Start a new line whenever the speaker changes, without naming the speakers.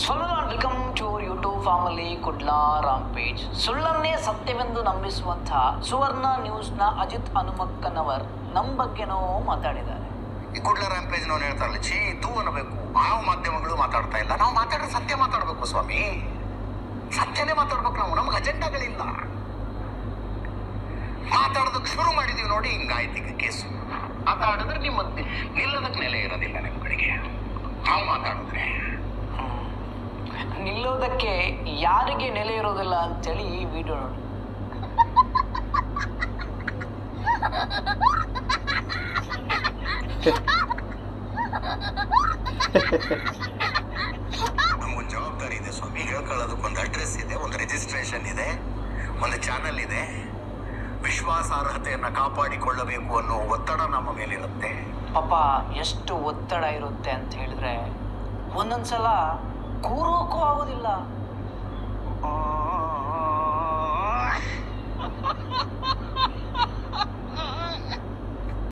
ಸೊಲ್ಲನ್ welcome to our YouTube family Kudla rampage. ಸುಳ್ಳನ್ನೇ ಸತ್ಯವೆಂದು ನಂಬಿಸುವಂತಹ ಸುವರ್ಣ ನ್ಯೂಸ್ನ ಅಜಿತ್ ಹನುಮಕ್ಕನವರ್ ನಮ್ಮ ಬಗ್ಗೆನೋ ಮಾತಾಡಿದ್ದಾರೆ.
ಈ ಕುಡ್ಲಾ ರಾಂಪೇಜ್ ನಾವು ಹೇಳ್ತಾರಲ್ಲ, ಛೀ ತೂ ಅನ್ನಬೇಕು. ಯಾವ ಮಾಧ್ಯಮಗಳು ಮಾತಾಡ್ತಾ ಇಲ್ಲ. ನಾವು ಮಾತಾಡ್ರೆ ಸತ್ಯ ಮಾತಾಡ್ಬೇಕು ಸ್ವಾಮಿ, ಸತ್ಯನೇ ಮಾತಾಡ್ಬೇಕು. ನಮ್ಗೆ ಅಜೆಂಡಾಗಳಿಲ್ಲ. ಮಾತಾಡೋದಕ್ಕೆ ಶುರು ಮಾಡಿದೀವಿ ನೋಡಿ, ಹಿಂಗಾಯ್ತು ಈಗ ಕೇಸು. ಮಾತಾಡಿದ್ರೆ ನಿಮ್ಮ ನಿಲ್ಲೋದಕ್ಕೆ ನೆಲೆ ಇರೋದಿಲ್ಲ ನಿಮ್ಮ ಕಡೆಗೆ. ನಾವು ಮಾತಾಡಿದ್ರೆ
ನಿಲ್ಲೋದಕ್ಕೆ ಯಾರಿಗೆ ನೆಲೆ ಇರೋದಿಲ್ಲ ಅಂತೇಳಿ ಈ ವಿಡಿಯೋ ನೋಡಿ.
ನಮಗೊಂದು ಜವಾಬ್ದಾರಿ ಇದೆ ಸ್ವಾಮಿ. ಹೇಳ್ಕೊಳ್ಳೋದಕ್ಕೊಂದು ಅಡ್ರೆಸ್ ಇದೆ, ಒಂದು ರಿಜಿಸ್ಟ್ರೇಷನ್ ಇದೆ, ಒಂದು ಚಾನಲ್ ಇದೆ. ವಿಶ್ವಾಸಾರ್ಹತೆಯನ್ನು ಕಾಪಾಡಿಕೊಳ್ಳಬೇಕು ಅನ್ನೋ ಒತ್ತಡ ನಮ್ಮ ಮೇಲಿರುತ್ತೆ.
ಪಾಪ ಎಷ್ಟು ಒತ್ತಡ ಇರುತ್ತೆ ಅಂತ ಹೇಳಿದ್ರೆ ಒಂದೊಂದ್ಸಲ ಕೂರೋಕ್ಕೂ ಆಗೋದಿಲ್ಲ.